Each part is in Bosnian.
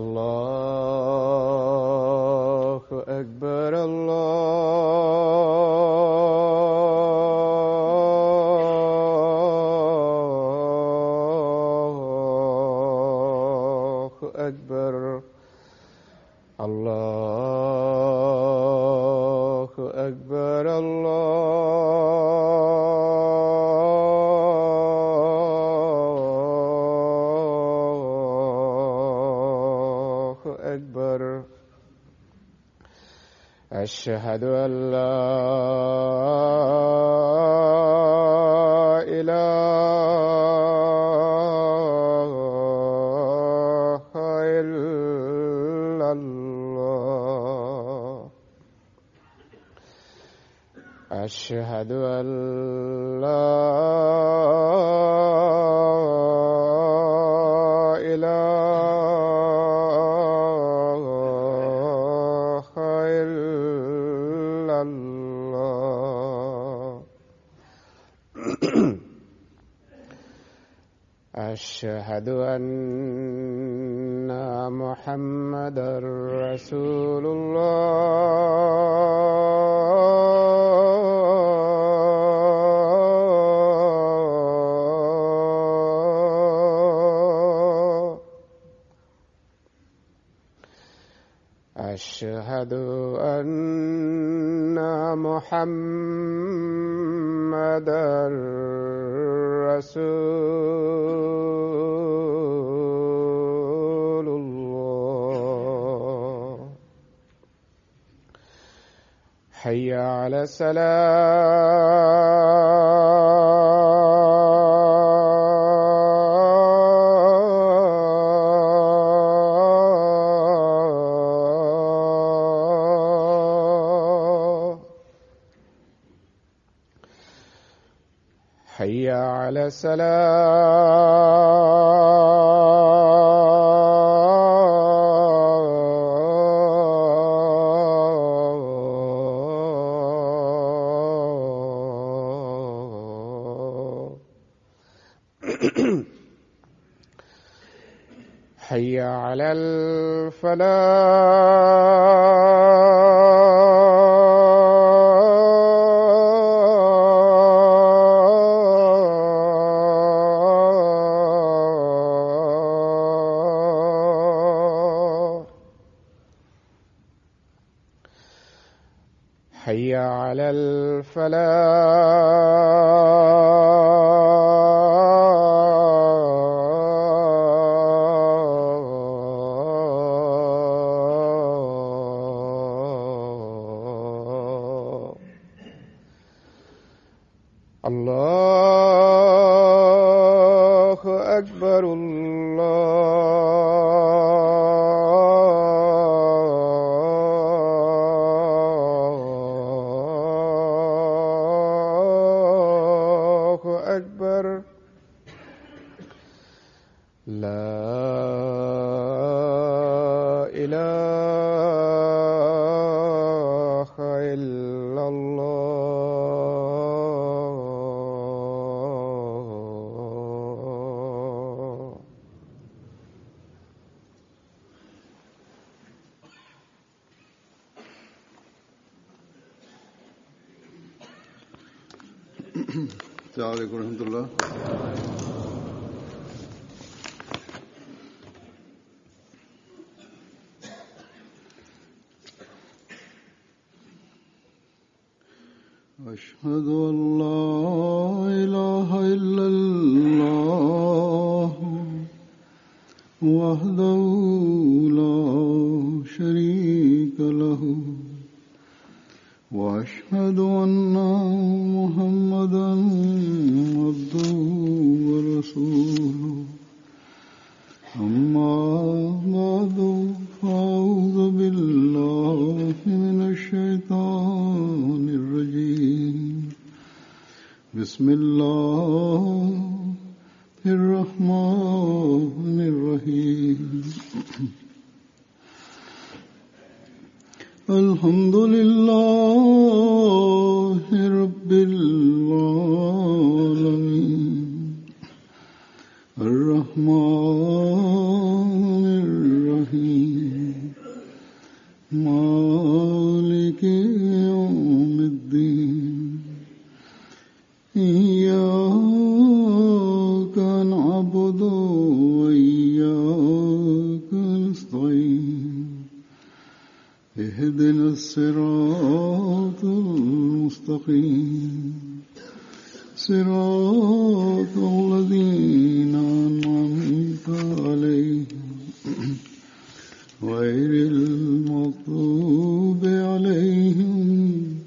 الله أكبر الله أكبر الله أكبر الله أكبر. أشهد أن لا إله إلا الله. أشهد أن لا إله إلا الله. أشهد أن محمدًا رسول الله. أشهد أن محمدًا رسول الله. حي على الصلاة. حي على الصلاة. حي على الفلاح. حي على الفلاح. الله أكبر الله أكبر. لا إله إلا الله. السلام عليكم ورحمة الله. أشهد أن لا إله إلا الله وحده لا شريك له وأشهد أن محمدًا عبده ورسوله. أما بعد فأعوذ بالله من الشيطان الرجيم. بسم الله الرحمن الرحيم. الحمد لله رب العالمين الرحمن الرحيم مالك يوم الدين إياك نعبد وإياك نستعين اهدنا الصراط المستقيم صراط الذين أنعمت عليهم غير المغضوب عليهم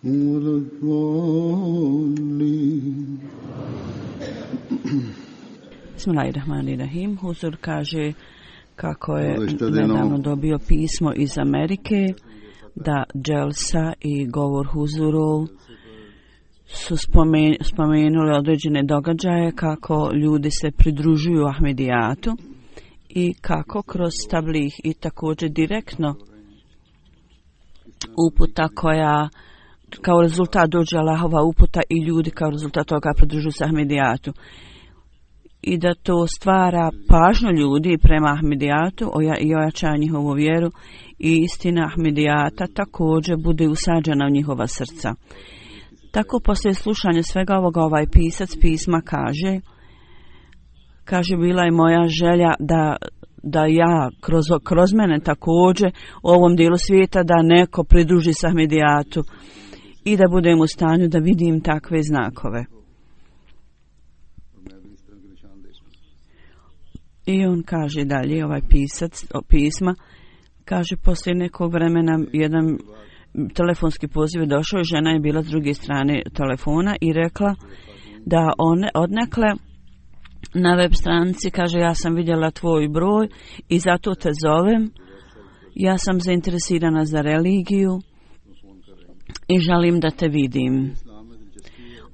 ولا الضالين. Bismillahirrahmanirrahim. Huzur kaže kako je nedavno dobio pismo iz Amerike da dželsa i govor huzuru su spomenuli određene događaje kako ljudi se pridružuju Ahmedijatu i kako kroz tablih i također direktno uputa koja kao rezultat dođe Allahova uputa i ljudi kao rezultat toga pridružuju se Ahmedijatu. I da to stvara pažnju ljudi prema Ahmedijatu i ojača njihovu vjeru i istina Ahmedijata također bude usađena u njihova srca. Tako poslije slušanja svega ovoga ovaj pisac pisma kaže bila je moja želja da ja kroz mene također u ovom dijelu svijeta da neko pridruži se Ahmedijatu i da budem u stanju da vidim takve znakove. I on kaže dalje, ovaj pisac pisma, kaže poslije nekog vremena jedan telefonski poziv je došao i žena je bila s druge strane telefona i rekla da odnekle na web stranici, kaže ja sam vidjela tvoj broj i zato te zovem, ja sam zainteresirana za religiju i želim da te vidim.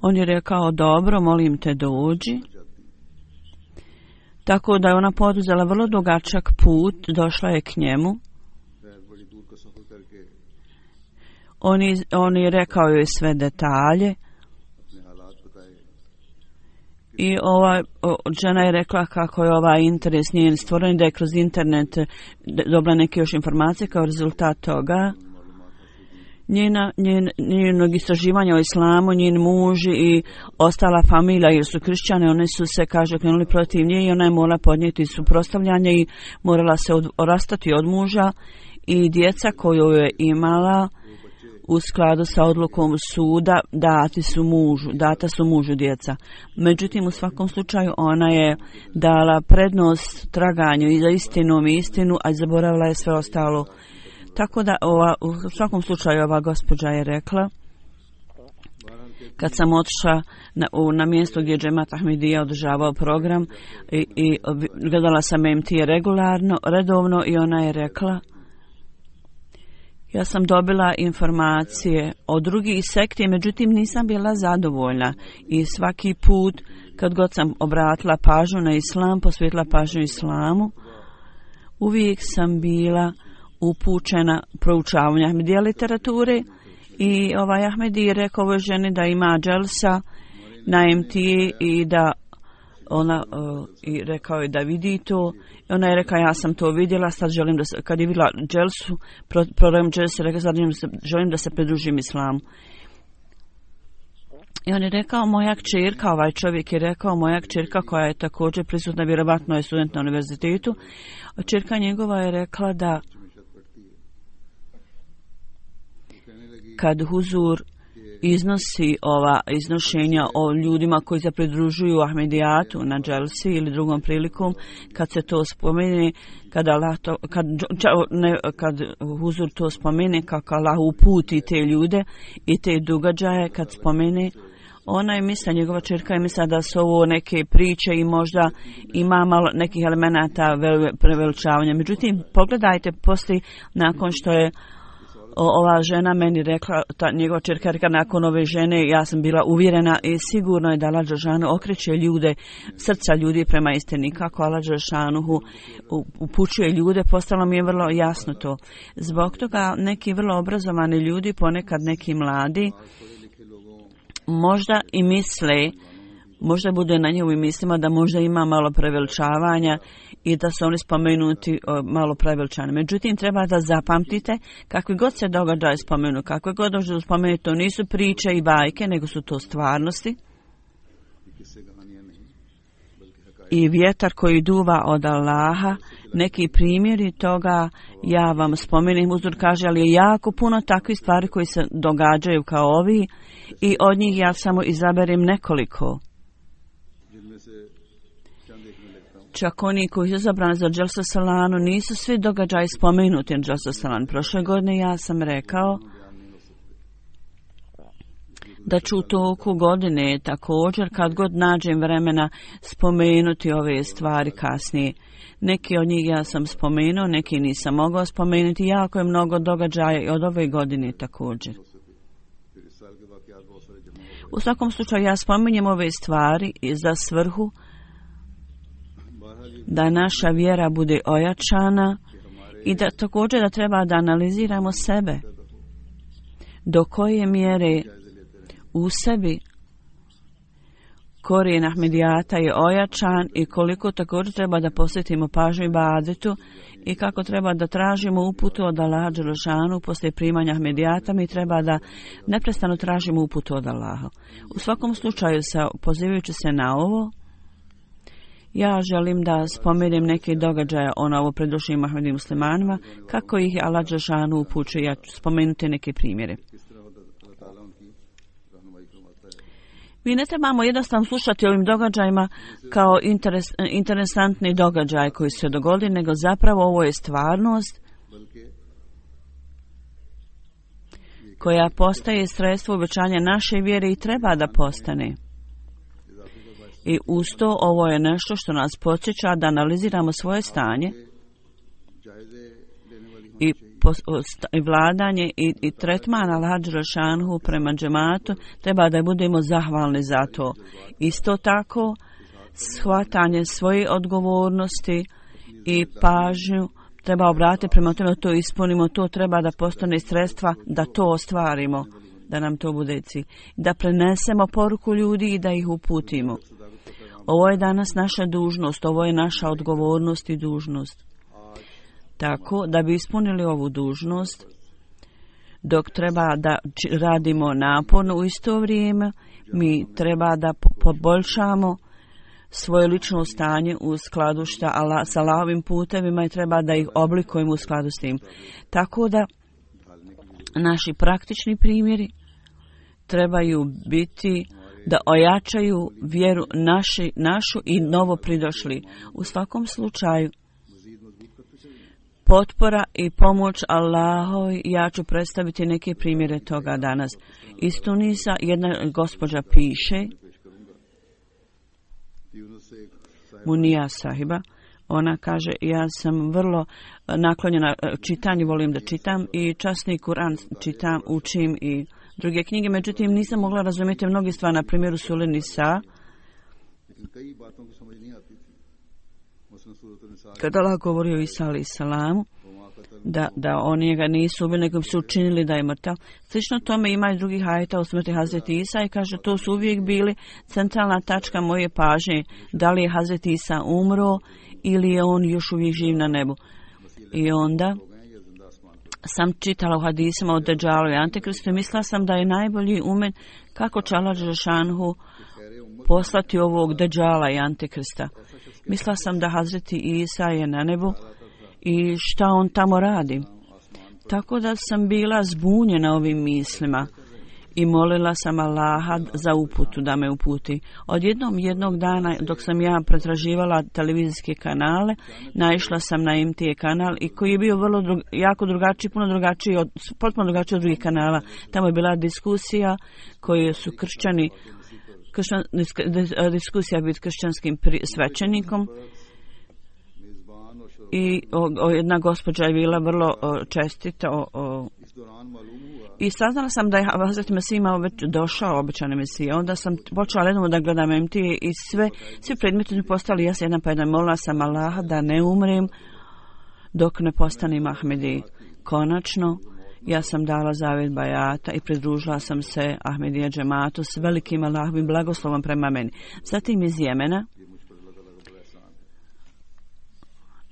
On je rekao dobro, molim te dođi. Tako da je ona poduzela vrlo dugačak put, došla je k njemu. On je rekao joj sve detalje. I ova žena je rekla kako je ovaj interes njen stvoren, da je kroz internet dobila neke još informacije kao rezultat toga. Njenog istraživanja o islamu, njen muž i ostala familija jer su kršćane, one su se, kaže, krenuli protiv nje i ona je morala podnijeti suprotstavljanje i morala se rastati od muža i djeca koju je imala u skladu sa odlukom suda data su mužu djeca. Međutim, u svakom slučaju ona je dala prednost traganju i za istinom i istinu, a zaboravila je sve ostalo. Tako da u svakom slučaju ova gospođa je rekla, kad sam otišla na mjesto gdje je Džemat Ahmedija održavao program i gledala sam MT redovno i ona je rekla, ja sam dobila informacije od drugih sekti, međutim nisam bila zadovoljna i svaki put kad god sam obratila pažnju na islam, posvetila pažnju islamu, uvijek sam bila upućena proučavanja Ahmedija literature i ovaj Ahmedi je rekao ovoj ženi da ima dželsa na MT i da ona i rekao je da vidi to. Ona je rekla ja sam to vidjela, sad želim da se, kad je vidjela dželsu, program dželse, rekla sad želim da se pridružim islamu. I on je rekao moja kćerka, ovaj čovjek je rekao moja kćerka koja je također prisutna, vjerovatno je student na univerzitetu, kćerka njegova je rekla da kad huzur iznosi ova iznošenja o ljudima koji se pridružuju Ahmedijatu na dželsi ili drugom prilikom, kad se to spomene, kad huzur to spomene, kako Allah uputi te ljude i te događaje, kad spomene, ona je misla, njegova čerka je misla da su ovo neke priče i možda ima malo nekih elemenata preveličavanja. Međutim, pogledajte poslije, nakon što je ova žena meni rekla, njegova čerka rekla, nakon ove žene ja sam bila uvjerena i sigurno je da Allah dželešanu okreće ljude, srca ljudi prema istini. Kako Allah dželešanu upućuje ljude, postalo mi je vrlo jasno to. Zbog toga neki vrlo obrazovani ljudi, ponekad neki mladi, možda i misle možda bude na njihovim mislima da možda ima malo preveličavanja i da su oni spomenuti malo preveličani. Međutim, treba da zapamtite kakvi god se događaje spomenu, kakve god dođe spomenuti, to nisu priče i bajke, nego su to stvarnosti. I vjetar koji duva od Allaha, neki primjeri toga, ja vam spomenem, Uzur kaže, ali je jako puno takvih stvari koji se događaju kao ovi i od njih ja samo izaberem nekoliko. Čak oni koji su izabrani za Dželsa Salanu nisu svi događaji spomenuti na Dželsa Salan. Prošle godine ja sam rekao da ću u toku godine također kad god nađem vremena spomenuti ove stvari kasnije. Neki od njih ja sam spomenuo, neki nisam mogao spomenuti. Jako je mnogo događaja i od ove godine također. U svakom slučaju ja spominjem ove stvari za svrhu da naša vjera bude ojačana i da također da treba da analiziramo sebe. Do koje mjere u sebi korijen Ahmedijata je ojačan i koliko također treba da posvetimo pažnju ibadetu i kako treba da tražimo uputu od Allaha dželešanu poslije primanja Ahmedijata. Mi treba da neprestano tražimo uputu od Allaha. U svakom slučaju, pozivajući se na ovo, ja želim da spomenem neke događaje o novo predošlim Ahmedi muslimanima, kako ih Allah dželešanu upućuje. Ja ću spomenuti neke primjere. Mi ne trebamo jednostavno slušati ovim događajima kao interesantni događaj koji se dogodi, nego zapravo ovo je stvarnost koja postaje sredstvo uvećanja naše vjere i treba da postane. I uz to ovo je nešto što nas podsjeća da analiziramo svoje stanje i vladanje i tretman Allaha dželešanu prema džematu, treba da budemo zahvalni za to. Isto tako, shvatanje svoje odgovornosti i pažnju treba obratiti prema tome da to ispunimo, to treba da postane sredstva da to ostvarimo, da nam to bude cilj. Da prenesemo poruku ljudi i da ih uputimo. Ovo je danas naša dužnost, ovo je naša odgovornost i dužnost. Tako, da bi ispunili ovu dužnost, dok treba da radimo naporno u isto vrijeme, mi treba da poboljšamo svoje lično stanje u skladu s Allahovim putevima i treba da ih oblikujemo u skladu s tim. Tako da naši praktični primjeri trebaju biti da ojačaju vjeru našu i novo pridošli. U svakom slučaju, potpora i pomoć Allahovi, ja ću predstaviti neke primjere toga danas. Iz Tunisa jedna gospođa piše, Munija sahiba, ona kaže, ja sam vrlo naklonjena čitanju, volim da čitam i časni Kur'an čitam, učim i druge knjige, međutim nisam mogla razumjeti mnogi stvari, na primjeru Sure Nisa, kada Allah govori o Isa alejhi salamu, da oni njega nisu ubili, nego su učinili da je mrtav. Slično tome ima i drugih ajeta o smrti Hazreti Isa i kaže, to su uvijek bili centralna tačka moje pažnje, da li je Hazreti Isa umro ili je on još uvijek živ na nebu. I onda sam čitala u hadisima o Deđalu i Antikristu i mislila sam da je najbolji umen kako će Allah dželešanu poslati ovog Deđala i Antikrista. Mislila sam da Hazreti Isa je na nebu i šta on tamo radi. Tako da sam bila zbunjena ovim mislima i molila sam Allaha za uputu, da me uputi. Jednog dana, dok sam ja pretraživala televizijske kanale, naišla sam na MTA kanal i koji je bio jako drugačiji, potpuno drugačiji od drugih kanala. Tamo je bila diskusija koje su diskusija biti kršćanskim svećenikom i jedna gospođa je bila vrlo čestita i saznala sam da je Hazreti Mesih imao već došao, obećani Mesija. Onda sam počela redom da gledam MTA i svi predmeti mi postali jasni jedan pa jedan. Molila sam Allaha da ne umrem dok ne postanem Ahmedi. Konačno, Ja sam dala zavjet bajata i pridružila sam se Ahmedija džematu s velikim Allahovim blagoslovom prema meni. Zatim iz Jemena,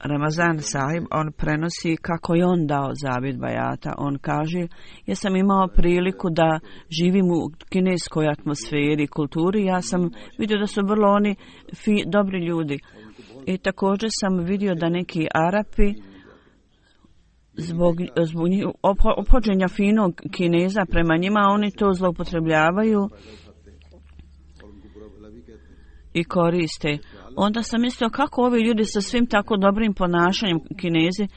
Ramazan sahib, on prenosi kako je on dao zavjet bajata. On kaže, ja sam imao priliku da živim u kineskoj atmosferi i kulturi. Ja sam vidio da su vrlo oni dobri ljudi. I također sam vidio da neki Arapi zbog ophođenja finog Kineza prema njima, oni to zloupotrebljavaju i koriste. Onda sam mislio kako ovi ljudi sa svim tako dobrim ponašanjem Kinezi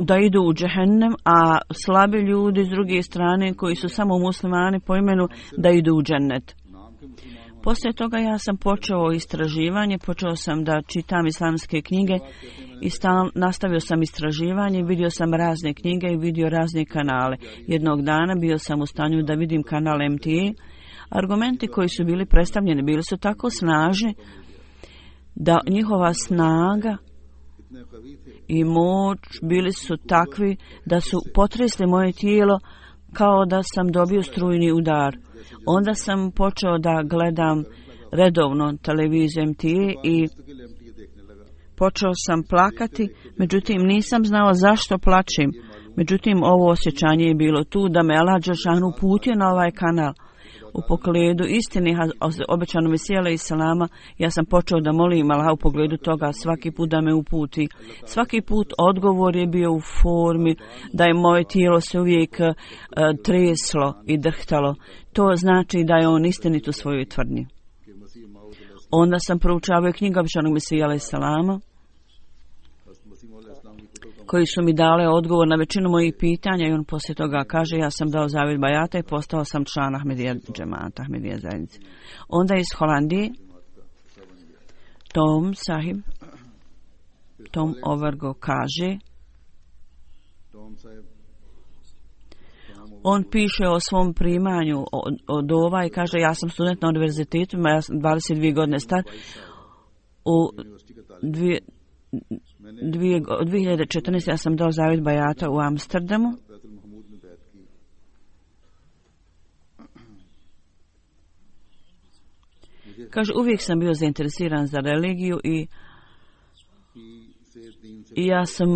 da idu u džehennem, a slabi ljudi s druge strane koji su samo muslimani po imenu da idu u džennet. Poslije toga ja sam počeo istraživanje, počeo sam da čitam islamske knjige i nastavio sam istraživanje, vidio sam razne knjige i vidio razne kanale. Jednog dana bio sam u stanju da vidim kanal MTA. Argumenti koji su bili predstavljeni bili su tako snažni da njihova snaga i moć bili su takvi da su potresli moje tijelo kao da sam dobio strujni udar. Onda sam počeo da gledam redovno televiziju MTA i počeo sam plakati, međutim nisam znao zašto plačem. Međutim, ovo osjećanje je bilo tu da me Allah dželešanu uputio na ovaj kanal. U pogledu istine obećanog Mesija alejhi selama, ja sam počeo da molim Allah u pogledu toga svaki put da me uputi. Svaki put odgovor je bio u formi da je moje tijelo se uvijek treslo i drhtalo. To znači da je on istinit u svojoj tvrdnji. Onda sam proučavao knjigu obećanog Mesija alejhi selama, koji su mi dale odgovor na većinu mojih pitanja i on poslije toga kaže, ja sam dao zavjet bajata i postao sam član Ahmedija džemata, Ahmedija zajednice. Onda iz Holandije Tom sahib, Tom Overgo kaže, on piše o svom primanju od ova i kaže, ja sam student na univerzitetu, ja sam 22 godine star, u 2014. ja sam dao zavjet bajata u Amsterdamu. Kaže, uvijek sam bio zainteresiran za religiju i ja sam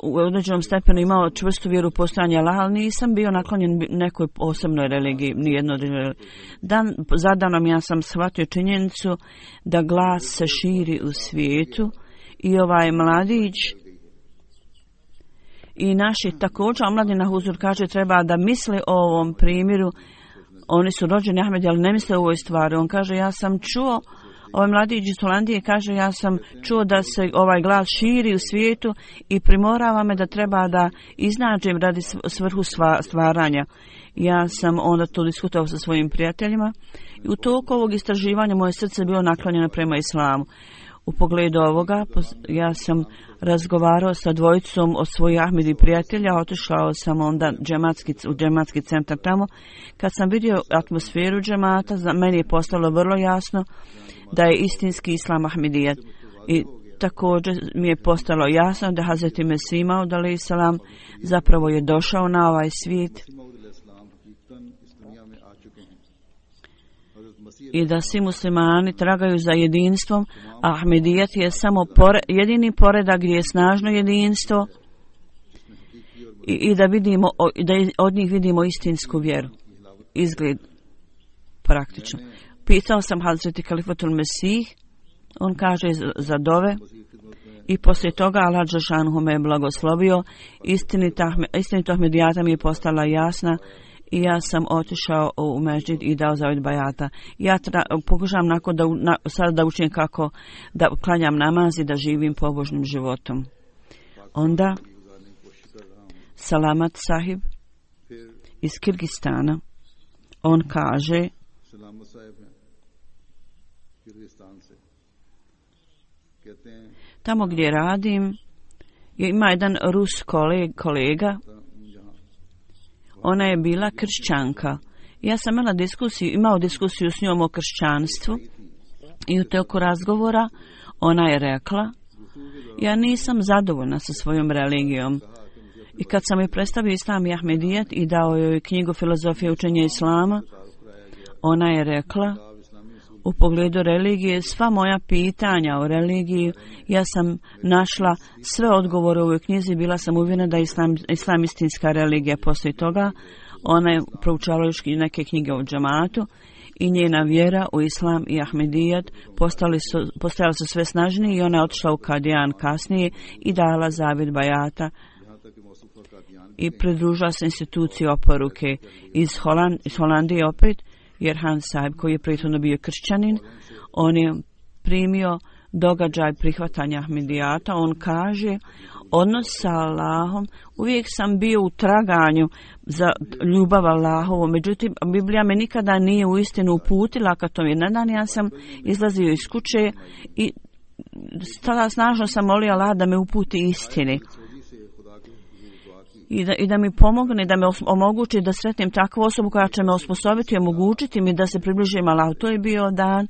u određenom stepenu imao čvrstu vjeru u postojanje Allaha, ali nisam bio naklonjen nekoj posebnoj religiji, nijednoj religiji. Za danom ja sam shvatio činjenicu da glas se širi u svijetu i ovaj mladić i naši također omladina Huzur kaže treba da misli o ovom primjeru. Oni su rođeni Ahmedi, ali ne misle o ovoj stvari. On kaže, ja sam čuo, ovaj mladić iz Holandije kaže, ja sam čuo da se ovaj glas širi u svijetu i primorava me da treba da iznađem radi svrhu stvaranja. Ja sam onda to diskutovao sa svojim prijateljima i u toku ovog istraživanja moje srce je bilo naklonjeno prema islamu. U pogledu ovoga, ja sam razgovarao sa dvojicom od svojih Ahmedi prijatelja, otišao sam onda u džematski centar tamo. Kad sam vidio atmosferu džemata, za meni je postalo vrlo jasno da je istinski islam Ahmedijet. I također mi je postalo jasno da Hazreti Mesih Maud alejhi selam zapravo je došao na ovaj svijet i da svi muslimani tragaju za jedinstvom, a Ahmedijet je samo jedini poredak gdje je snažno jedinstvo i da vidimo, da od njih vidimo istinsku vjeru. Izgled praktično. Pitao sam Hazreti Kalifatul Mesih, on kaže za dove i poslije toga Allah dželešanu me je blagoslovio, istinito Ahmedijata mi je postala jasna i ja sam otišao u međid i dao zavjet bajata. Ja pokušavam sada da učim kako da klanjam namaz i da živim pobožnim životom. Onda Salamat sahib iz Kirgistana, on kaže, tamo gdje radim ima jedan Rus kolega. Ona je bila kršćanka. Ja sam imao diskusiju s njom o kršćanstvu i u toku razgovora ona je rekla, ja nisam zadovoljna sa svojom religijom. I kad sam joj predstavio Islam i Ahmedijet i dao joj knjigu Filozofije učenja Islama, ona je rekla, u pogledu religije, sva moja pitanja o religiji, ja sam našla sve odgovore u ovoj knjizi, bila sam uvjerena da je Islam istinska religija. Poslije toga ona je proučavala još neke knjige o džematu i njena vjera u Islam i Ahmedijet postajala su sve snažniji i ona je otišla u Kadijan kasnije i dala zavjet bajata i pridružila se instituciji oporuke iz Holandije opet, jer Hans Sahib, koji je prethodno bio kršćanin, on je primio događaj prihvatanja Ahmedijata. On kaže, odnos sa Allahom, uvijek sam bio u traganju za ljubav Allahovu, međutim, Biblija me nikada nije uistinu uputila ka tome. Jedan dan ja sam izlazio iz kuće i tada snažno sam molio Allah da me uputi istini. I da mi pomogne, da me omogući da sretnem takvu osobu koja će me osposobiti i omogućiti mi da se približim Allahu. To je bio dan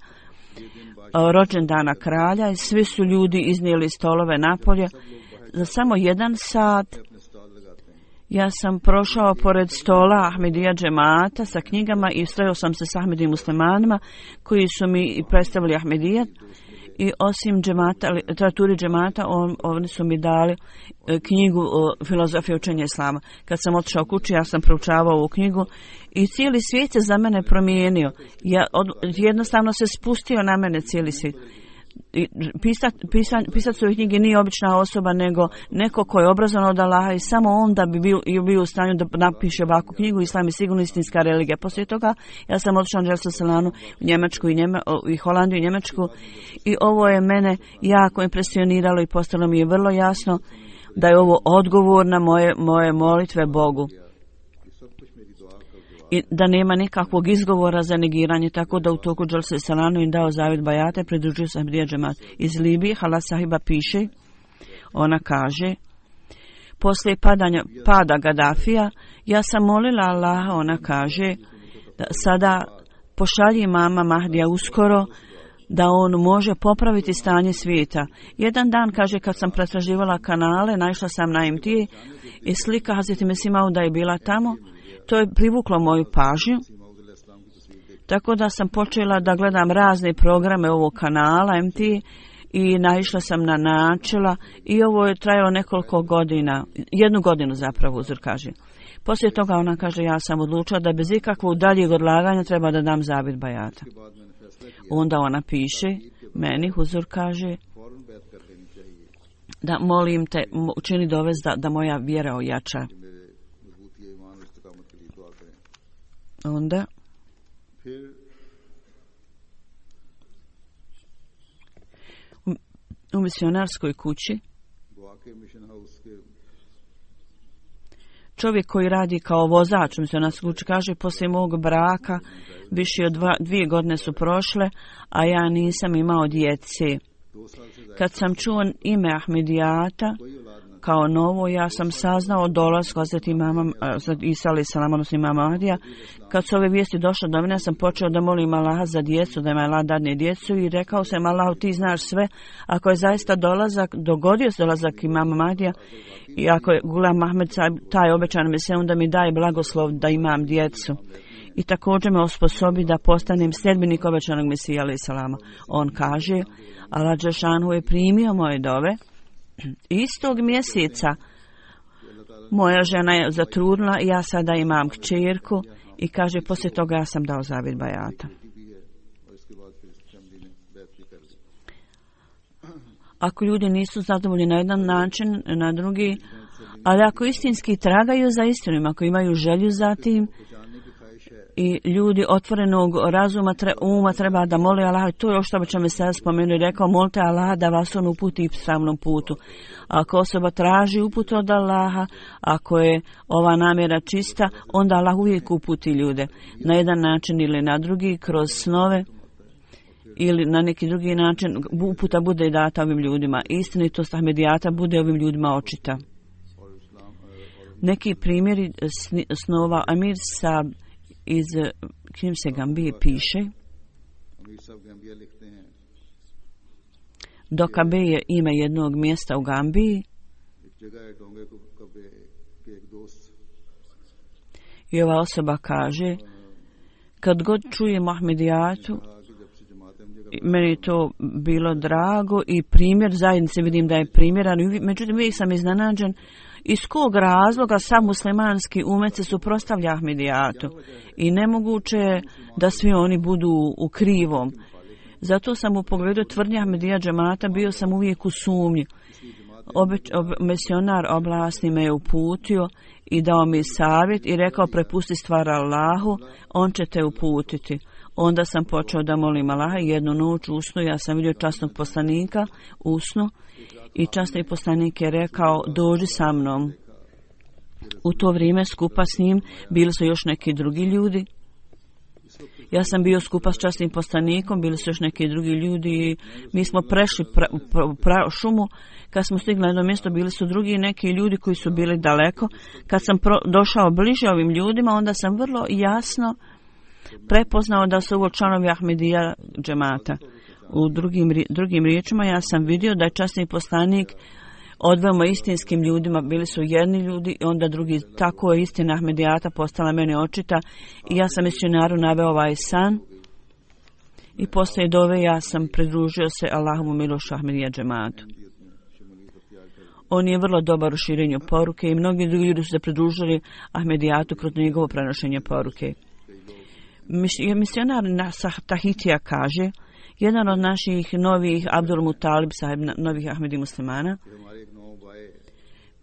rođendana kralja i svi su ljudi iznijeli stolove napolje. Za samo 1 sat ja sam prošao pored stola Ahmedija džemata sa knjigama i sreo sam se s Ahmedi muslimanima koji su mi predstavili Ahmedijat. I osim literaturi džemata, oni su mi dali knjigu Filozofije učenja Islama. Kad sam otišao kući, ja sam proučavao ovu knjigu i cijeli svijet se za mene promijenio. Jednostavno se spustio na mene cijeli svijet. Pisac ove knjige nije obična osoba, nego neko ko je obrazovan od Allaha i samo on da bi bio u stanju da napiše ovakvu knjigu. Islam je sigurno istinska religija. Poslije toga ja sam otišao na Dželsu Salanu u Njemačku i Holandiju i Njemačku i ovo je mene jako impresioniralo i postalo mi je vrlo jasno da je ovo odgovor na moje molitve Bogu. I da nema nikakvog izgovora za negiranje, tako da u toku Dželse Salanu im dao zavjet bajate, pridružio se Ahmedija džemat. Iz Libije Hala Sahiba piše, ona kaže, poslije pada Gaddafija, ja sam molila Allaha, ona kaže, da sada pošalji mama Mahdija uskoro, da on može popraviti stanje svijeta. Jedan dan, kaže, kad sam pretraživala kanale, naišla sam na MT i slika Hazreti Mesih Mauda je bila tamo. To je privuklo moju pažnju, tako da sam počela da gledam razne programe ovog kanala MT i naišla sam na načela i ovo je trajalo nekoliko godina, 1 godinu zapravo, uzor kaže. Poslije toga ona kaže, ja sam odlučila da bez ikakvog daljeg odlaganja treba da dam zavjet bajata. Onda ona piše, meni Huzur kaže, da molim te, učini dovez da moja vjera ojača. Onda u misionarskoj kući čovjek koji radi kao vozač u misionarskoj kući kaže, poslije mog braka više od 2 godine su prošle, a ja nisam imao djece. Kad sam čuo ime Ahmedijata kao novo, ja sam saznao dolasku Hazreti Isa alejhi selam, odnosno imama Mahdija. Kad su ove vijesti došle do mene, sam počeo da molim Allaha za djecu, da me Allah dadne djecu i rekao sam, Allahu, ti znaš sve, ako je zaista dogodio se dolazak imama Mahdija i ako je Gulam Ahmed taj obećan Mesija, onda mi daje blagoslov da imam djecu. I također me osposobi da postanem sljedbenik obećanog Mesija alejhi selama. On kaže, Allah dželešanu je primio moje dove. Istog mjeseca moja žena je zatrudnila i ja sada imam kćerku i kaže, poslije toga ja sam dao zavjet bajata. Ako ljudi nisu zadovoljni na jedan način, na drugi, ali ako istinski tragaju za istinom, ako imaju želju za tim, i ljudi otvorenog uma treba da moli Allah. To je što će me sada spomenuti. Rekao, molite Allah da vas on uputi pravnom putu. Ako osoba traži uputu od Allaha, ako je ova namjera čista, onda Allah uvijek uputi ljude. Na jedan način ili na drugi, kroz snove ili na neki drugi način, uputa bude data ovim ljudima. Istinitost Ahmedijata bude ovim ljudima očita. Neki primjeri snova Amir Sab iz knjige Gambije piše, Dokabe je ime jednog mjesta u Gambiji I ova osoba kaže, kad god čujem Ahmedijatu, meni je to bilo drago i primjer zajednice vidim da je primjeran. Međutim, uvijek sam iznenađen iz kog razloga sam muslimanski umet se suprotstavlja Ahmedijatu. I nemoguće je da svi oni budu u krivom. Zato sam u pogledu tvrdnje Ahmedija džemata bio sam uvijek u sumnji. Misionar oblasni me je uputio i dao mi savjet i rekao prepusti stvar Allahu, on će te uputiti. Onda sam počeo da molim Allaha i jednu noć u snu ja sam vidio časnog poslanika u snu i časni poslanik je rekao dođi sa mnom. U to vrijeme skupa s njim bili su još neki drugi ljudi. Ja sam bio skupa s časnim poslanikom, bili su još neki drugi ljudi i mi smo prešli šumu. Kad smo stigli na jedno mjesto, bili su drugi neki ljudi koji su bili daleko. Kad sam došao bliže ovim ljudima, onda sam vrlo jasno prepoznao da su ovo članovi Ahmedija džemata. U drugim riječima ja sam vidio da je časni poslanik odveo istinskim ljudima, bili su jedni ljudi i onda drugi. Tako je istina Ahmedijata postala meni očita i ja sam misionaru naveo ovaj san i poslije dove ja sam pridružio se Allahovu milošu Ahmedija džematu. On je vrlo dobar u širenju poruke i mnogi drugi ljudi su se pridružili Ahmedijatu kroz njegovo prenošenje poruke. Misionar Tahitija kaže, jedan od naših novih Abdul Mutalib sahib, novih Ahmedi muslimana,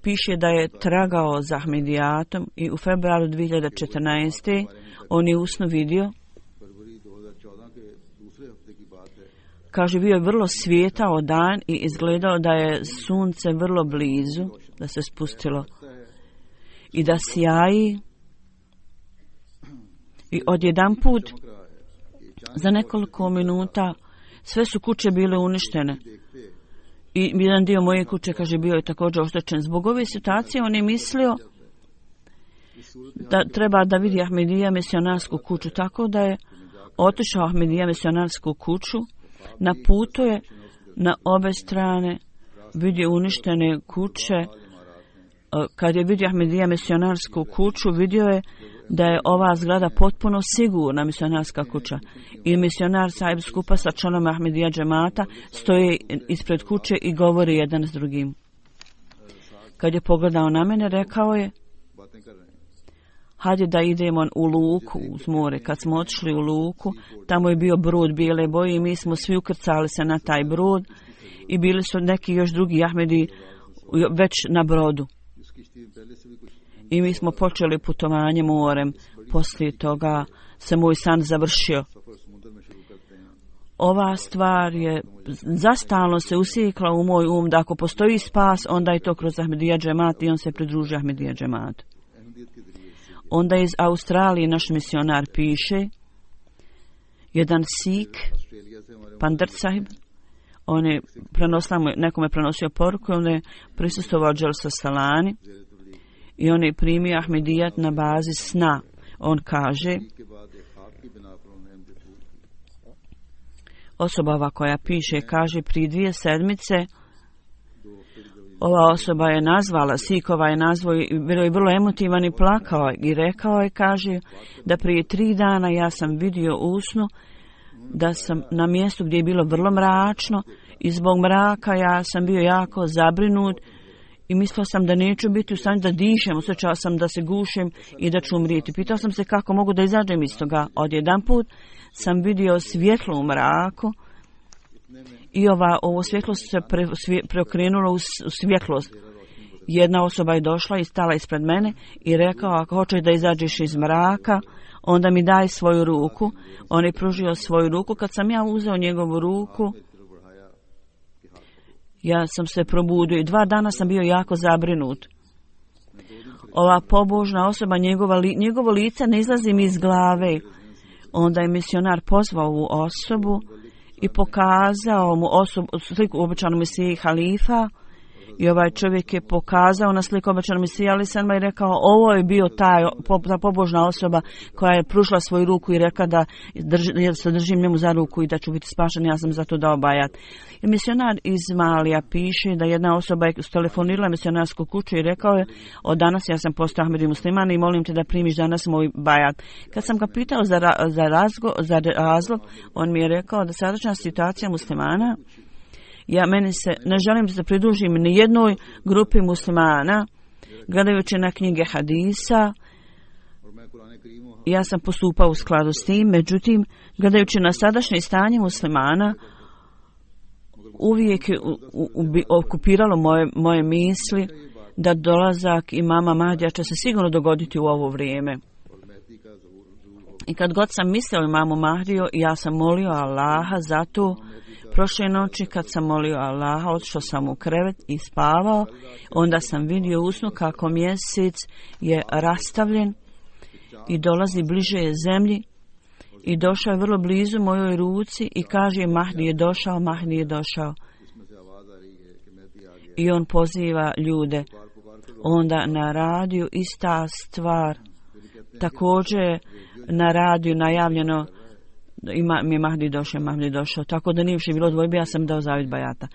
piše da je tragao za Ahmedijatom i u februaru 2014. on je usno vidio, kaže bio je vrlo svijetao dan i izgledao da je sunce vrlo blizu, da se spustilo i da sjaji i odjedanput za nekoliko minuta sve su kuće bile uništene. I jedan dio moje kuće, kaže, bio je također oštećen. Zbog ove situacije on je mislio da treba da vidi Ahmedija misionarsku kuću, tako da je otišao Ahmedija misionarsku kuću, na putu je na obe strane vidio uništene kuće. Kad je vidio Ahmedija misionarsku kuću, vidio je da je ova zgrada potpuno sigurna misionarska kuća. I misionar sahib skupa sa članom Ahmedija džemata stoje ispred kuće i govori jedan s drugim. Kad je pogledao na mene, rekao je, hajde da idemo u luku uz more. Kad smo otišli u luku, tamo je bio brod bijele boje i mi smo svi ukrcali se na taj brod i bili su neki još drugi Ahmedi već na brodu. I mi smo počeli putovanje morem. Poslije toga se moj san završio. Ova stvar je zastalno se usjekla u moj da ako postoji spas, onda je to kroz Ahmedija džemat i on se pridružuje Ahmedija džematu. Onda iz Australije naš misionar piše, jedan Sikh, Pandit sahib, on je nekome prenosio poruku, on je prisustvovao Dželsa Salani i on je primio Ahmedijat na bazi sna. On kaže, osoba koja piše, kaže, prije 2 sedmice ova osoba je nazvala, Sikova je nazvao i bilo je vrlo emotivan i plakao i rekao je, kaže, da prije 3 dana ja sam vidio u snu da sam na mjestu gdje je bilo vrlo mračno i zbog mraka ja sam bio jako zabrinut i mislio sam da neću biti u stanju da dišem, osjećao sam da se gušem i da ću umrijeti. Pitao sam se kako mogu da izađem iz toga. Odjedanput sam vidio svjetlo u mraku i ovo svjetlo se preokrenulo u svjetlost. Jedna osoba je došla i stala ispred mene i rekao, ako hoćeš da izađeš iz mraka, onda mi daj svoju ruku. On je pružio svoju ruku. Kad sam ja uzeo njegovu ruku, ja sam se probudio i 2 dana sam bio jako zabrinut. Ova pobožna osoba, njegovo lice ne izlazi mi iz glave. Onda je misionar pozvao ovu osobu i pokazao mu sliku običanu mesiji halifa I ovaj čovjek je pokazao na sliku obećanog Mesija ali sam i rekao ovo je bio ta pobožna osoba koja je pružila svoju ruku i rekla da se držim njemu za ruku i da ću biti spašen, ja sam zato dao bajat. I misionar iz Malija piše da jedna osoba je telefonirala misionarsku kuću i rekao je od danas ja sam postao Ahmedi musliman i molim te da primiš danas moj bajat. Kad sam ga pitao za razlog, on mi je rekao da sadašnja situacija muslimana, ne želim da se pridružim ni jednoj grupi muslimana, gledajući na knjige hadisa, ja sam postupao u skladu s tim, međutim, gledajući na sadašnje stanje muslimana, uvijek je okupiralo moje misli da dolazak imama Mahdija će se sigurno dogoditi u ovo vrijeme. I kad god sam mislio imamu Mahdiju, ja sam molio Allaha za to. Prošle noći kad sam molio Allaha, otišao sam u krevet i spavao, onda sam vidio u snu kako mjesec je rastavljen i dolazi bliže zemlji i došao je vrlo blizu mojoj ruci i kaže Mahdi je došao, Mahdi je došao. I on poziva ljude. Onda na radiju ista stvar. Također na radiju najavljeno mi je Mahdi došao. Tako da nije više bilo dvojbe, ja sam dao zavjet bajata.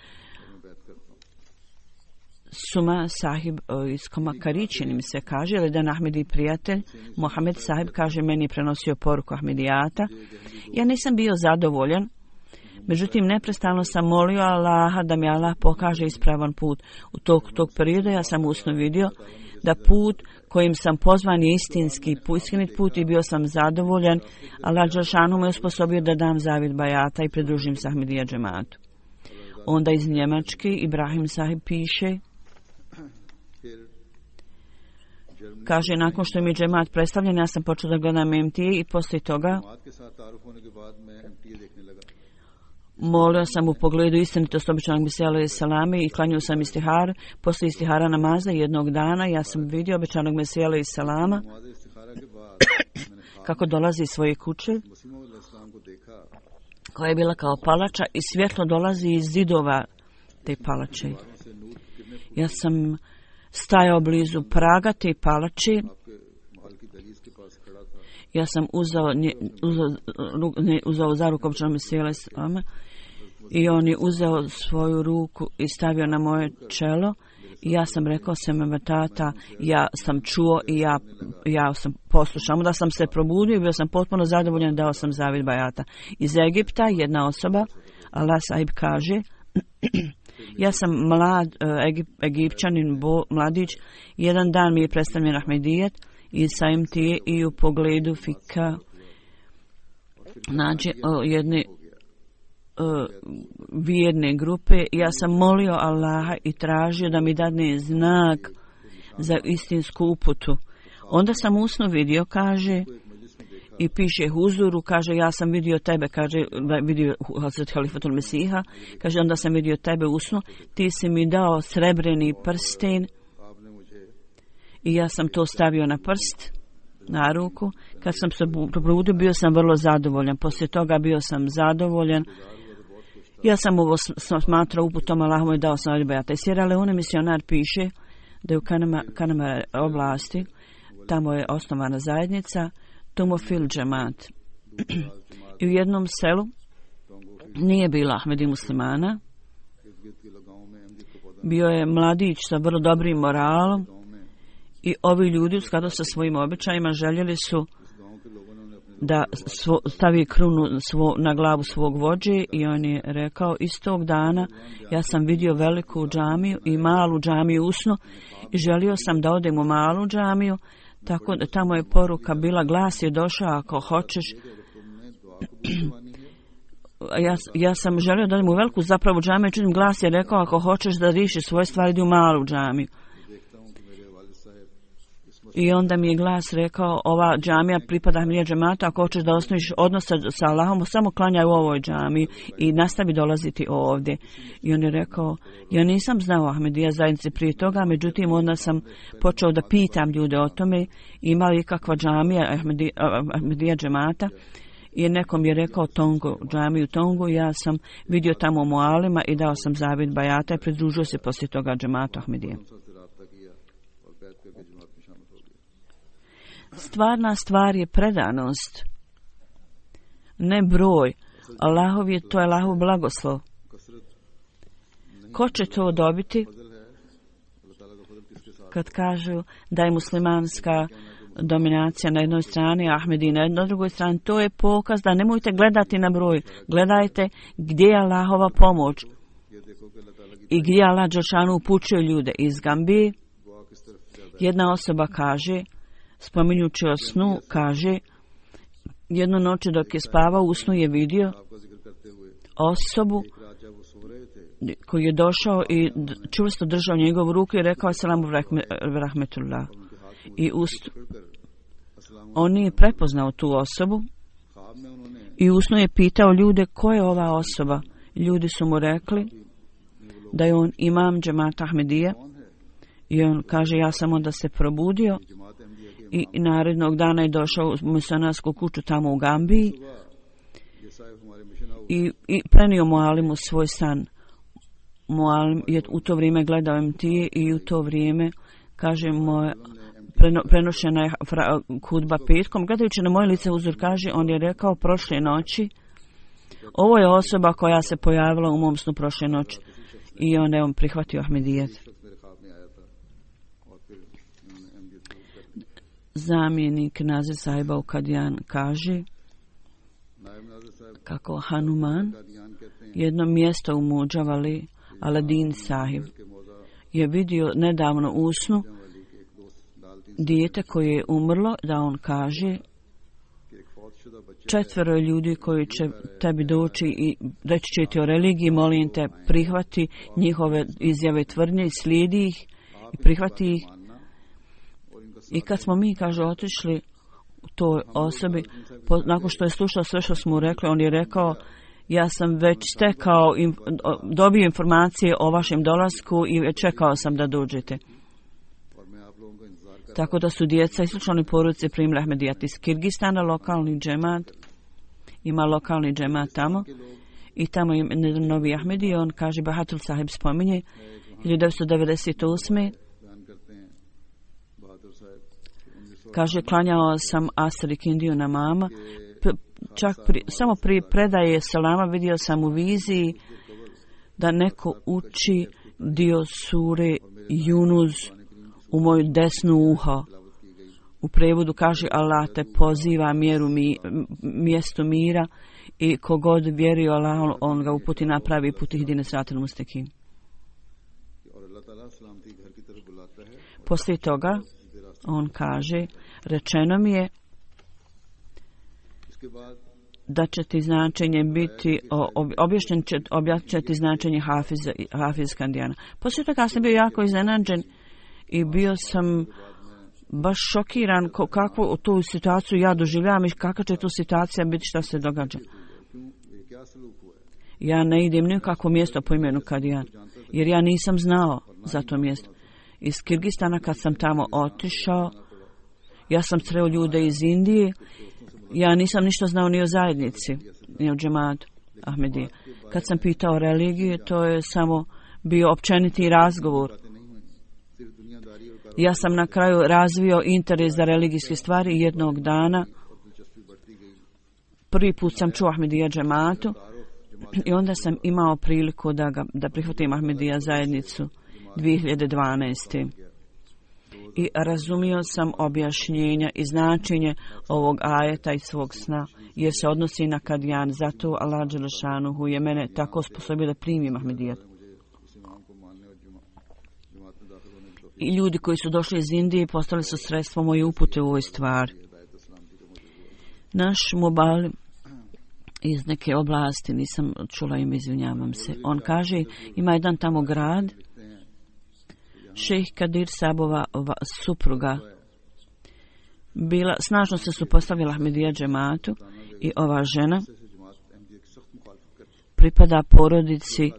Suma sahib iz Komakarići mi se kaže, jedan Ahmedi prijatelj, Mohamed sahib kaže, meni je prenosio poruku Ahmedijata. Ja nisam bio zadovoljan, međutim neprestano sam molio Allaha da mi Allah pokaže ispravan put. U tog perioda ja sam usno vidio da put kojim sam pozvan je istinit put i bio sam zadovoljan. Allah dželešanu me usposobio da dam zavjet bajata i pridružim se Ahmedija džematu. Onda iz Njemačke Ibrahim sahib piše, kaže, nakon što mi je džemat predstavljen, ja sam počeo da gledam MTA i poslije toga molio sam u pogledu istinitosti običanog Mesija alejhi selame i klanjao sam istihar. Poslije istihara namaza jednog dana ja sam vidio običanog Mesija alejhi selama kako dolazi iz svoje kuće koja je bila kao palača i svjetlo dolazi iz zidova te palače. Ja sam stajao blizu praga te palače. Ja sam uzeo za ruku običanog Mesija alejhi selama i on je uzeo svoju ruku i stavio na moje čelo i ja sam rekao sem tata, ja sam čuo i ja sam poslušao. Da sam se probudio i bio sam potpuno zadovoljan, dao sam zavjet bajata. Iz Egipta jedna osoba, Allah sahib kaže, ja sam mlad Egipćanin, mladić, jedan dan mi je predstavljen Ahmedijet i samim tije i u pogledu fika nađe jedne vjerne grupe. Ja sam molio Allaha i tražio da mi dadne znak za istinsku uputu. Onda sam usno vidio, kaže, i piše Huzuru, kaže, ja sam vidio tebe, kaže, vidio Hazret Halifatul Mesiha, kaže, onda sam vidio tebe usno, ti si mi dao srebreni prsten i ja sam to stavio na prst, na ruku. Kad sam se probudio, bio sam vrlo zadovoljan. Poslije toga bio sam zadovoljan. Ja sam ovo smatrao uputom Allahom i dao sam albajata. I Sierra Leone misionar piše da je u Kanama oblasti, tamo je osnovana zajednica Tumofil džemat. I u jednom selu nije bilo Ahmedi muslimana. Bio je mladić sa vrlo dobrim moralom i ovi ljudi u skladu sa svojim običajima željeli su da stavi krunu na glavu svog vođe i on je rekao, istog dana ja sam vidio veliku džamiju i malu džamiju usno i želio sam da odem u malu džamiju, tako da tamo je poruka bila, glas je došao, ako hoćeš. Ja sam želio da odem u veliku zapravo džamiju, čudim glas je rekao, ako hoćeš da riješiš svoje stvari, idi u malu džamiju. I onda mi je glas rekao, ova džamija pripada Ahmedija džematu, ako hoćeš da osnoviš odnos sa Allahom, samo klanjaj u ovoj džamiji i nastavi dolaziti ovdje. I on je rekao, ja nisam znao Ahmedija zajednice prije toga, međutim onda sam počeo da pitam ljude o tome, ima li kakva džamija Ahmedija džemata. I nekom je rekao Tongo, džamiju Tongo, ja sam vidio tamo mualima i dao sam zavjet bajata i pridružio se poslije toga džematu Ahmedije. Stvarna stvar je predanost, ne broj. To je Allahov blagoslov. Ko će to dobiti? Kad kažu da je muslimanska dominacija na jednoj strani, Ahmedi na drugoj strani, to je pokaz da nemojte gledati na broj. Gledajte gdje je Allahova pomoć i gdje Allah dželešanu upućuje ljude. Iz Gambije jedna osoba kaže, spominjući o snu, kaže, jednu noć dok je spavao, u snu je vidio osobu koji je došao i čvrsto držao njegovu ruku i rekao Assalamu rahmetullah. I on nije prepoznao tu osobu i u snu je pitao ljude ko je ova osoba. Ljudi su mu rekli da je on imam džemata Ahmedije i on kaže ja sam onda se probudio i narednog dana je došao u misionarsku kuću tamo u Gambiji i prenio mualimu svoj san. Mualim je u to vrijeme gledao MT i u to vrijeme, kaže, prenošena je hudba petkom. Gledajući na moje lice uzor, kaže, on je rekao prošle noći, ovo je osoba koja se pojavila u mom snu prošle noći. I onda je on prihvatio Ahmedijet. Zamjenik Nazir sahiba u Kadijan kaže kako Hanuman, jedno mjesto u Mudžavali, Aladin sahib, je vidio nedavno u snu dijete koje je umrlo, da on kaže 4 ljudi koji će tebi doći i reći će ti o religiji, molim te prihvati njihove izjave, tvrdnje i slijedi ih i prihvati ih. I kad smo mi, kaže, otišli u toj osobi, nakon što je slušao sve što smo mu rekli, on je rekao ja sam već dobio informacije o vašem dolasku i čekao sam da dođete. Tako da su djeca i slučajni porodice primili Ahmedijat iz Kirgistana, lokalni džemat, ima lokalni džemat tamo i tamo je novi Ahmedi, on kaže, Bahatul sahib spominje 1998. Kaže, klanjao sam Asr i Kindiju namama, čak samo pri predaje selama vidio sam u viziji da neko uči dio sure Yunus u moju desnu uho. U prevodu kaže, Allah te poziva mjestu mira i kogod vjeruje Allah, on ga uputi na pravi put i hdine siratal mustakim. Poslije toga on kaže, rečeno mi je da će ti značenje biti objasnit će ti značenje Hafiz Kandijana. Poslije toga sam bio jako iznenađen i bio sam baš šokiran kakvu tu situaciju ja doživljavam i kakva će tu situacija biti, šta se događa. Ja ne idem ni u kakvo mjesto po imenu Kadijan, jer ja nisam znao za to mjesto. Iz Kirgistana kad sam tamo otišao, ja sam sreo ljude iz Indije, ja nisam ništa znao ni o zajednici, ni o džematu Ahmedije. Kad sam pitao o religiji, to je samo bio općeniti razgovor. Ja sam na kraju razvio interes za religijske stvari i jednog dana prvi put sam čuo Ahmedija džematu i onda sam imao priliku da prihvatim Ahmedija zajednicu 2012. I razumio sam objašnjenja i značenje ovog ajeta i svog sna, jer se odnosi na Kadijan. Zato Allah dželešanuhu je mene tako sposobio da primim Ahmedijat. I ljudi koji su došli iz Indije postali su sredstvo moje upute u ovoj stvari. Naš mobal iz neke oblasti, nisam čula ime, izvinjavam se. On kaže, ima jedan tamo grad, Šejh Kadir Sabova supruga snažno se supostavila Ahmedija džematu i ova žena pripada porodici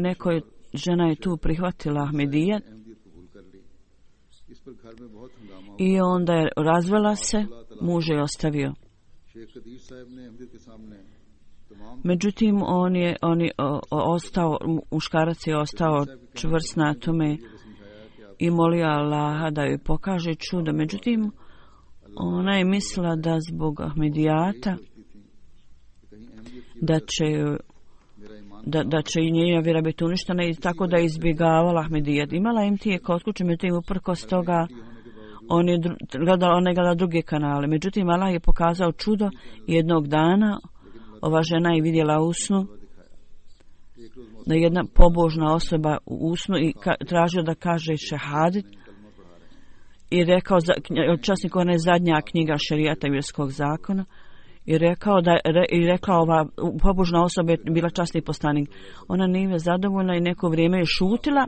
nekoj žena je tu prihvatila Ahmedija पर घर में बहुत हंगामा हुआ। I onda je razvela se, muž je ostavio. Sheikh कदीर साहब ने अहमदियत के सामने तमाम Međutim, on je ostao, muškarac je ostao čvrst na tome i molio Allaha da joj pokaže čudo. Međutim, ona je mislila da zbog Ahmedijata da će i njena vjera biti uništena i tako da je izbjegavala Ahmedijat. Imala imtije kod kuće, međutim uprkos toga ona je gledala druge kanale. Međutim, Allah je pokazao čudo i jednog dana ova žena je vidjela u snu da jedna pobožna osoba u snu i tražio da kaže šehadit i rekao, časnik, ona je zadnja knjiga šerijata vjerskog zakona, i rekla ova pobožna osoba je bila časni poslanik. Ona nije zadovoljna i neko vrijeme je šutila,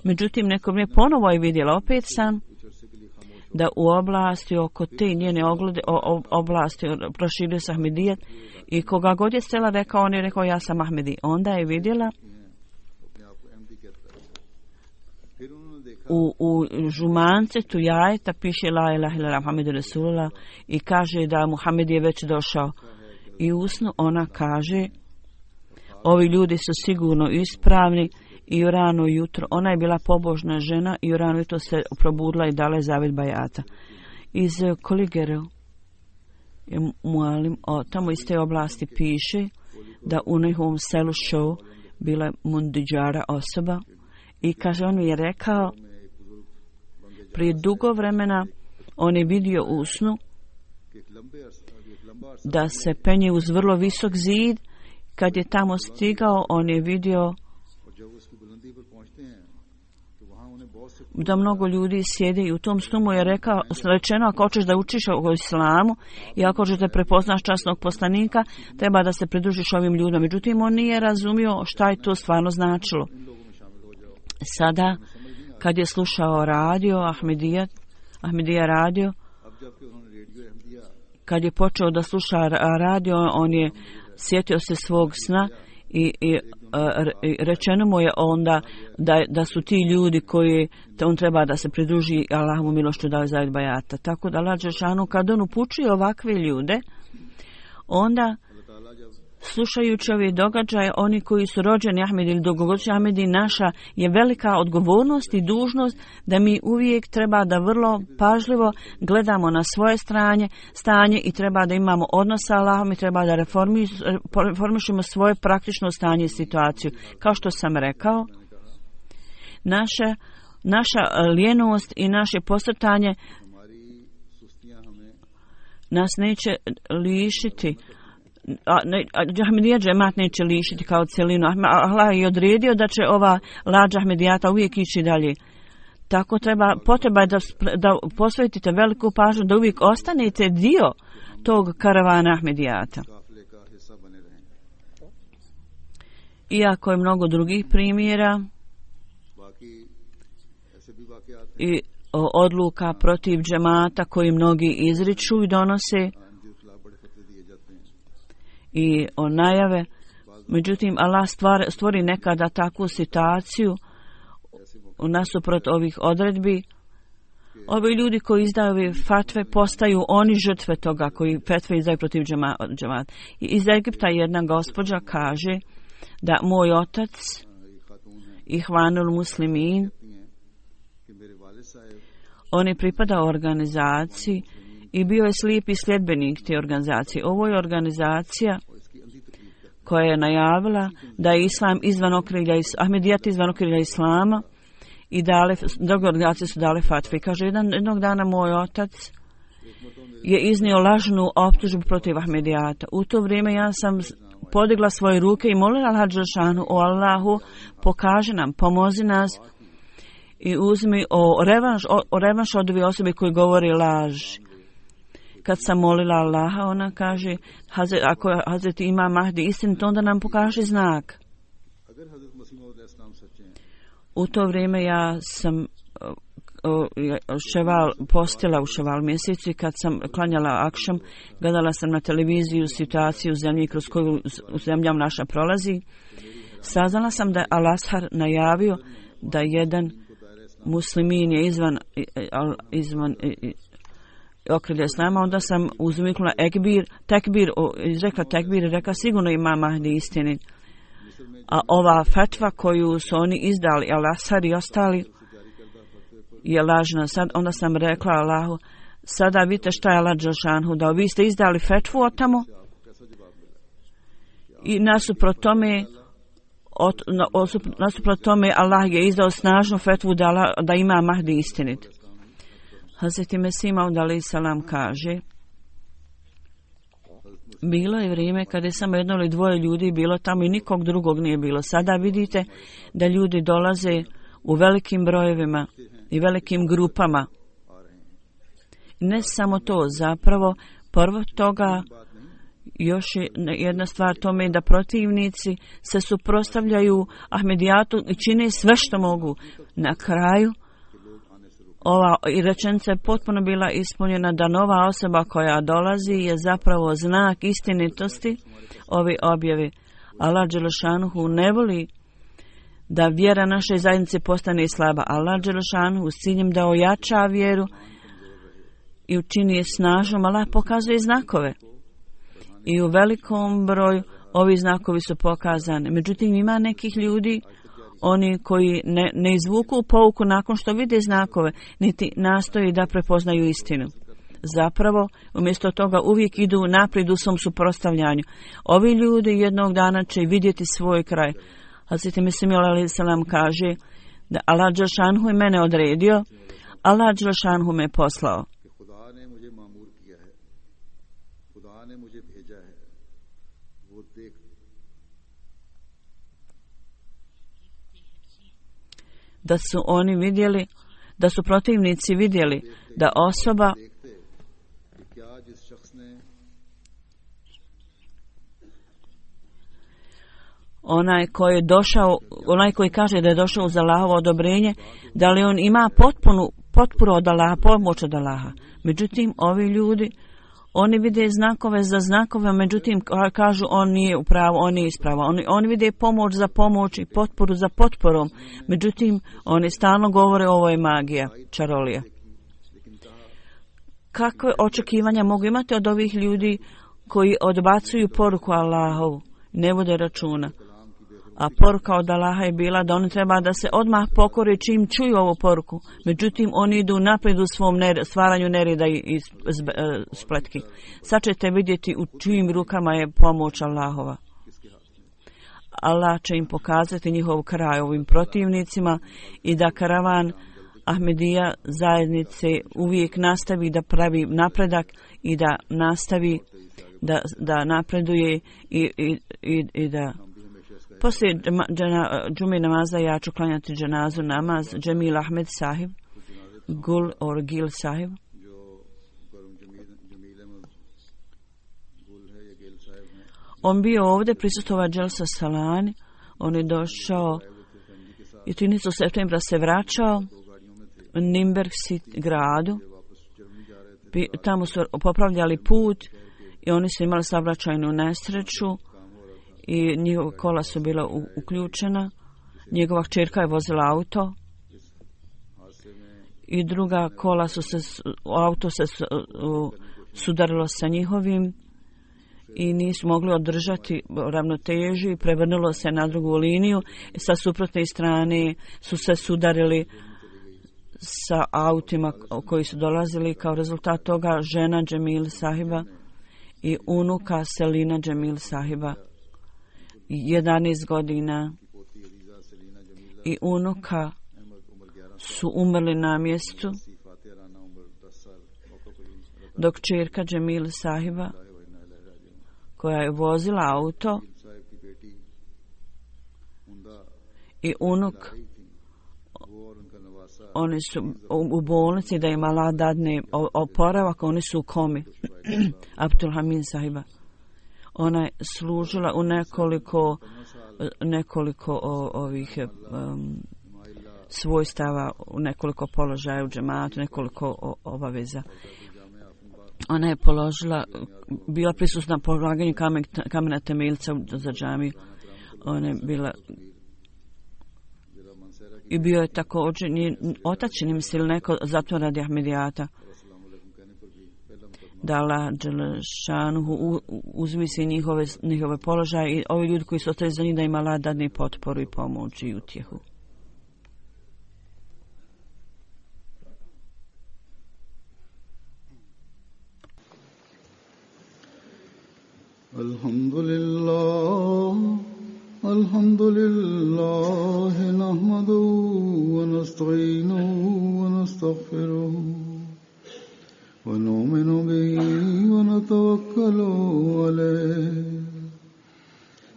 međutim neko vrijeme ponovo je vidjela opet san da u oblasti oko te njene oblasti proširio se Ahmedijat i koga god je stela rekao, on je rekao ja sam Ahmedi. Onda je vidjela u žumancetu jajeta piše la ilaha illallah Muhammedu Rasulullah i kaže da Muhammed je već došao. I usnu ona kaže ovi ljudi su sigurno ispravni i u rano jutro. Ona je bila pobožna žena i u rano jutro se probudila i dala je zavjet bajata. Iz Koligera Mualim tamo iz te oblasti piše da u njihovom selu Show bila mundiđara osoba i kaže on je rekao prije dugo vremena on je vidio u snu da se penje uz vrlo visok zid. Kad je tamo stigao on je vidio da mnogo ljudi sjede i u tom snu mu je rečeno ako hoćeš da učiš o islamu i ako hoćeš da prepoznaš časnog poslanika treba da se pridružiš ovim ljudima. Međutim on nije razumio šta je to stvarno značilo. Sada kad je slušao radio Ahmedija radio, kad je počeo da sluša radio on je sjetio se svog sna i rečeno mu je onda da su ti ljudi koji on treba da se pridruži Allahovu milošću dao zavjet bajata. Tako da Allah dželešanu kad on upućuje ovakve ljude, onda slušajući ove događaje, oni koji su rođeni Ahmedi ili dugogodišnji Ahmedi, naša je velika odgovornost i dužnost da mi uvijek treba da vrlo pažljivo gledamo na svoje stanje i treba da imamo odnos sa Allahom i treba da reformišemo svoje praktično stanje i situaciju. Kao što sam rekao, naša lijenost i naše posrtanje nas neće lišiti. Ahmedija džemat neće lišiti kao celinu. Allah je odredio da će ova lađa Ahmedijata uvijek ići dalje. Tako potreba je da posvetite veliku pažnju, da uvijek ostanete dio tog karavana Ahmedijata. Iako je mnogo drugih primjera i odluka protiv džemata koji mnogi izriču i donose i o najave, međutim Allah stvori nekada takvu situaciju nasuprot ovih odredbi. Ovi ljudi koji izdaju ove fatve postaju oni žrtve toga koji fatve izdaju protiv džemata. Iz Egipta jedna gospođa kaže da moj otac Ihvanul Muslimin, on je pripadao organizaciji i bio je slijepi sljedbenik te organizacije. Ovo je organizacija koja je najavila da je islam izvan okrilja, Ahmedijat izvan okrilja islama i druge organizacije su dale fatve. Kaže, jednog dana moj otac je iznio lažnu optužbu protiv Ahmedijata. U to vrijeme ja sam podigla svoje ruke i molila Allah dželešanu, o Allahu, pokaži nam, pomozi nas i uzmi revanš od ove osobe koji govori laž. Kad sam molila Allaha, ona kaže, ako Hazreti ima Mahdi istinit, onda nam pokaže znak. U to vrijeme ja sam postila u ševal mjesecu i kad sam klanjala akšam, gledala sam na televiziju situaciju u zemlji kroz koju zemlja naša prolazi. Saznala sam da je Al-Azhar najavio da jedan muslimin je izvan okrilja islama, onda sam uzviknula tekbir, izrekla tekbir i rekla sigurno ima Mahdi istini. A ova fetva koju su oni izdali, Al-Asar i ostali, je lažna. Onda sam rekla Allahu, sada vidite šta je Allah Đelšanhu dao. Vi ste izdali fetvu od tamo i nasuprot tome Allah je izdao snažnu fetvu da ima Mahdi istinit. Hazreti Mesih Maud alejhi selam kaže, bilo je vrijeme kada je samo jedno ili dvoje ljudi bilo tamo i nikog drugog nije bilo. Sada vidite da ljudi dolaze u velikim brojevima i velikim grupama. Ne samo to, zapravo prvo toga još je jedna stvar tome da protivnici se suprotstavljaju Ahmedijatu i čine sve što mogu. Na kraju ova rečenica je potpuno bila ispunjena da nova osoba koja dolazi je zapravo znak istinitosti ove objave. Allah Đelešanuhu ne voli da vjera naše zajednice postane slaba. Allah Đelešanuhu s ciljem da ojača vjeru i učini je snažnom, Allah pokazuje znakove. I u velikom broju ovi znakovi su pokazani. Međutim, ima nekih ljudi, oni koji ne izvuku pouku nakon što vide znakove, niti nastoji da prepoznaju istinu. Zapravo, umjesto toga uvijek idu naprijed u svom suprotstavljanju. Ovi ljudi jednog dana će vidjeti svoj kraj. Hazreti Mesih Maud alejhi selam kaže da Allah Đelšanhu je mene odredio, Allah Đelšanhu me poslao. Da su oni vidjeli, da su protivnici vidjeli da osoba onaj koji kaže da je došao uz Allahovo odobrenje, da li on ima potporu od Allaha, pomoć od Allaha. Međutim, ovi ljudi, oni vide znakove za znakove, međutim kažu on nije u pravu, on nije ispravo. Oni vide pomoć za pomoć i potporu za potporom. Međutim, oni stalno govore ovo je magija, čarolija. Kakve očekivanja mogu imati od ovih ljudi koji odbacuju poruku Allahovu, ne vode računa? A poruka od Allaha je bila da oni treba da se odmah pokore čim čuju ovu poruku. Međutim, oni idu naprijed u svom stvaranju nereda i spletki. Sad ćete vidjeti u čijim rukama je pomoć Allahova. Allah će im pokazati njihov kraj ovim protivnicima i da karavan Ahmedija zajednice uvijek nastavi da pravi napredak i da nastavi da napreduje i da poslije džume namaza ja ću klanjati dženazu namaz Džemil Ahmed Sahib, Gil Sahib. On bio ovdje prisustvovao Dželsa Salani, on je došao i 13. septembra se vraćao u Nimberg gradu. Tamo su popravljali put i oni su imali saobraćajnu nesreću i njihova kola su bila uključena. Njegova kćerka je vozila auto i druga kola auto se sudarilo sa njihovim i nisu mogli održati ravnotežu i prevrnulo se na drugu liniju. Sa suprotne strane su se sudarili sa autima koji su dolazili. Kao rezultat toga žena Džemil Sahiba i unuka Selina Džemil Sahiba 11 godina i unuka su umrli na mjestu, dok kćerka Džemil Sahiba koja je vozila auto i unuk, oni su u bolnici da im Allah dadne oporavak, oni su u komi. Abdul Hamid Sahiba, ona je služila u nekoliko ovih svojstava, u nekoliko položaja u džematu, nekoliko obaveza. Ona je bila prisutna polaganju kamena temeljca za džamiju. Ona je bila I bio je također, otac čini mi se ili neko zatvoren radi Ahmedijata. Da Allah Đelešanuhu uzvisi njihove položaje i ovi ljudi koji su ostali za njih da im Allah dadne potporu i pomoć i utjehu. Alhamdulillah nahmaduhu wa nasta'inuhu wa nastaghfiruhu wa nu'minu bihi wa natawakkalu alayhi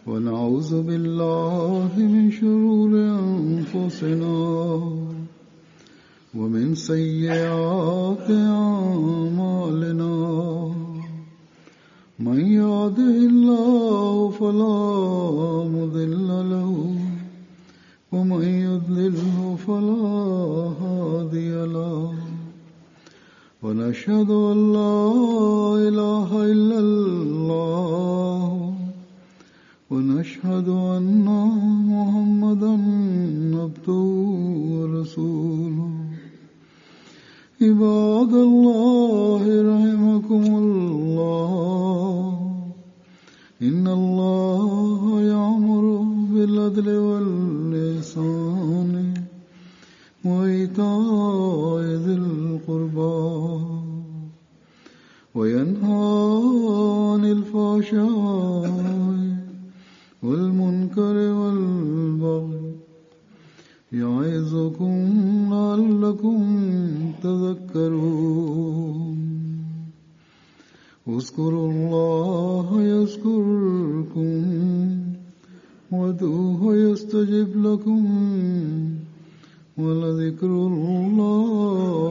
wa na'udhu billahi min shururi anfusina wa min sayyiati a'malina. من يهده الله فلا مضل له ومن يضلله فلا هادي له ونشهد أن لا إله إلا الله ونشهد أن محمدا عبده ورسوله. عباد الله رحمكم الله إن الله يأمر بالعدل والإحسان وإيتاء ذي القربى وينهى عن الفحشاء والمنكر والبغي يعظكم لعلكم تذكرون. اذكروا الله يذكركم وادعوه يستجب لكم ولذكر الله